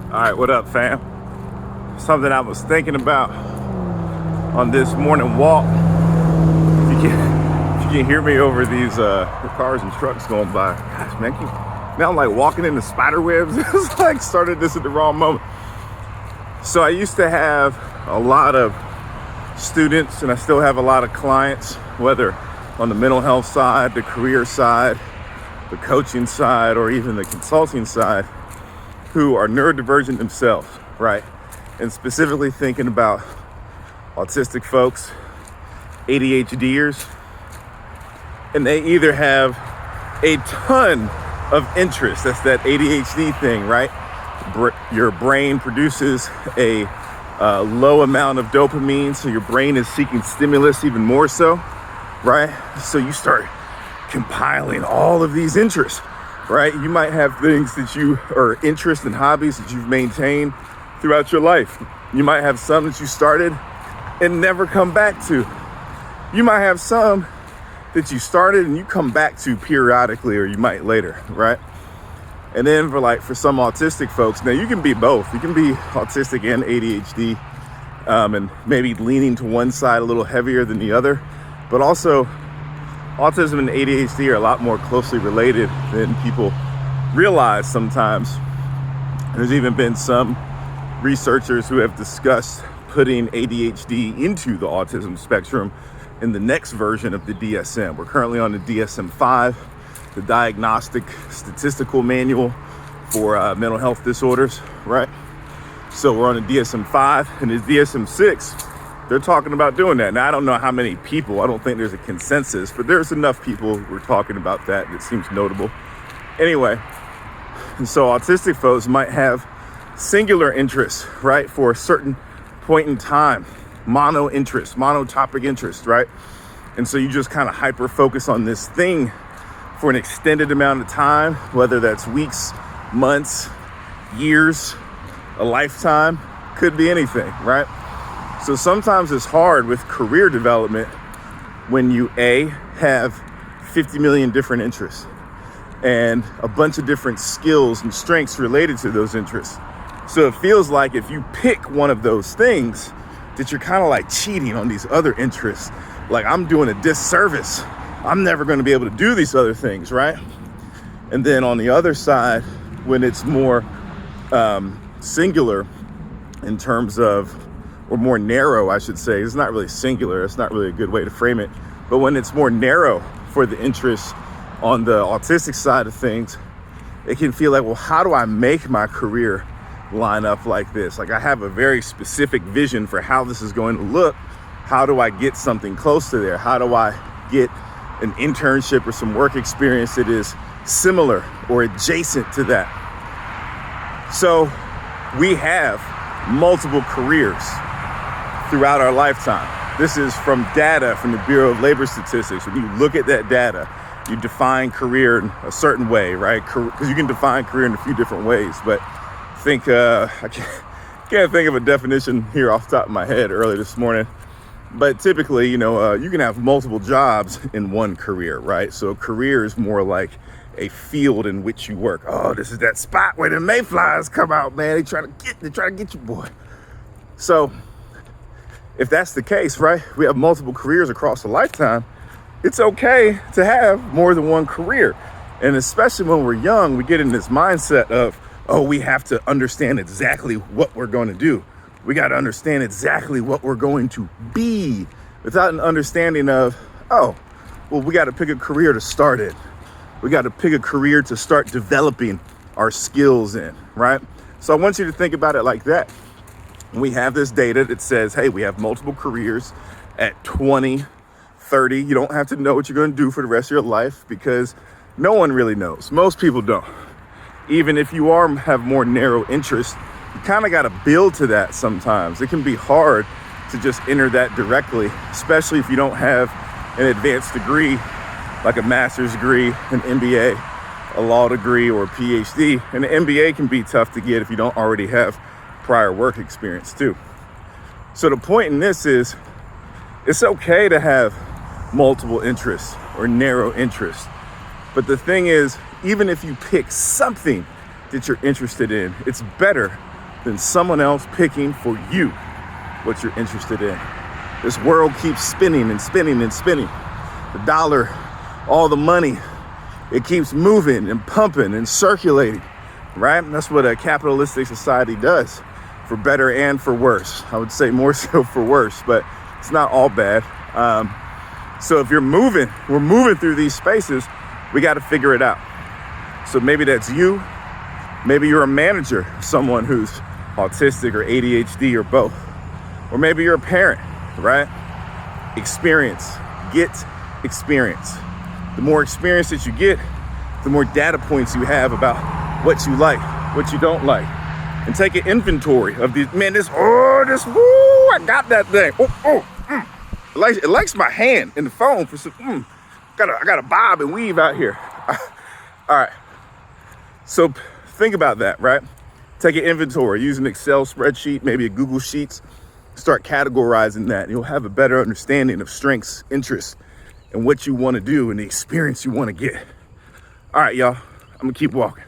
All right, what up, fam? Something I was thinking about on this morning walk. If you can hear me over these cars and trucks going by, gosh, man, now I'm like walking into spider webs. It's like started this at the wrong moment. So I used to have a lot of students, and I still have a lot of clients, whether on the mental health side, the career side, the coaching side, or even the consulting side, who are neurodivergent themselves, right? And specifically thinking about autistic folks, ADHDers, and they either have a ton of interest. That's that ADHD thing, right? Your brain produces a low amount of dopamine, so your brain is seeking stimulus even more so, right? So you start compiling all of these interests, right? You might have things that you are interests and hobbies that you've maintained throughout your life. You might have some that you started and never come back to. You might have some that you started and you come back to periodically, or you might later, right? And then for some autistic folks, now you can be both. You can be autistic and ADHD, and maybe leaning to one side a little heavier than the other, but also autism and ADHD are a lot more closely related than people realize sometimes. There's even been some researchers who have discussed putting ADHD into the autism spectrum in the next version of the DSM. We're currently on the DSM-5, the Diagnostic Statistical Manual for mental health disorders, right? So we're on the DSM-5, and the DSM-6, they're talking about doing that. Now, I don't know how many people, I don't think there's a consensus, but there's enough people who are talking about that. It seems notable. Anyway, and so autistic folks might have singular interests, right? For a certain point in time, monotopic interest, right? And so you just kind of hyper focus on this thing for an extended amount of time, whether that's weeks, months, years, a lifetime, could be anything, right? So sometimes it's hard with career development when you have 50 million different interests and a bunch of different skills and strengths related to those interests. So it feels like if you pick one of those things, that you're kind of like cheating on these other interests. Like, I'm doing a disservice. I'm never going to be able to do these other things, right? And then on the other side, when it's more singular in terms of, or more narrow, I should say. It's not really singular. It's not really a good way to frame it. But when it's more narrow for the interests on the autistic side of things, it can feel like, well, how do I make my career line up like this? Like, I have a very specific vision for how this is going to look. How do I get something close to there? How do I get an internship or some work experience that is similar or adjacent to that? So we have multiple careers throughout our lifetime. This is from data from the Bureau of Labor Statistics. When you look at that data, you define career in a certain way, right? Because you can define career in a few different ways, but I can't think of a definition here off the top of my head early this morning. But typically, you can have multiple jobs in one career, right? So a career is more like a field in which you work. Oh, this is that spot where the mayflies come out, man. They try to get you, boy. So if that's the case, right? We have multiple careers across a lifetime. It's okay to have more than one career. And especially when we're young, we get in this mindset of, oh, we have to understand exactly what we're going to do. We got to understand exactly what we're going to be, without an understanding of, oh, well, we got to pick a career to start in. We got to pick a career to start developing our skills in, right? So I want you to think about it like that. We have this data that says, hey, we have multiple careers at 20, 30. You don't have to know what you're going to do for the rest of your life, because no one really knows. Most people don't. Even if you have more narrow interests, you kind of got to build to that sometimes. It can be hard to just enter that directly, especially if you don't have an advanced degree, like a master's degree, an MBA, a law degree, or a PhD. And an MBA can be tough to get if you don't already have prior work experience too. So the point in this is, it's okay to have multiple interests or narrow interests. But the thing is, even if you pick something that you're interested in, it's better than someone else picking for you what you're interested in. This world keeps spinning and spinning and spinning. The dollar, all the money, it keeps moving and pumping and circulating, right? And that's what a capitalistic society does, for better and for worse. I would say more so for worse, but it's not all bad. So if we're moving through these spaces, we got to figure it out. So maybe that's you. Maybe you're a manager, someone who's autistic or ADHD or both. Or maybe you're a parent, right? Experience. Get experience. The more experience that you get, the more data points you have about what you like, what you don't like. And take an inventory of these. Man, I got that thing. It likes my hand in the phone for some. I got to bob and weave out here. All right. So think about that, right? Take an inventory, use an Excel spreadsheet, maybe a Google Sheets. Start categorizing that. You'll have a better understanding of strengths, interests, and what you want to do and the experience you want to get. All right, y'all. I'm going to keep walking.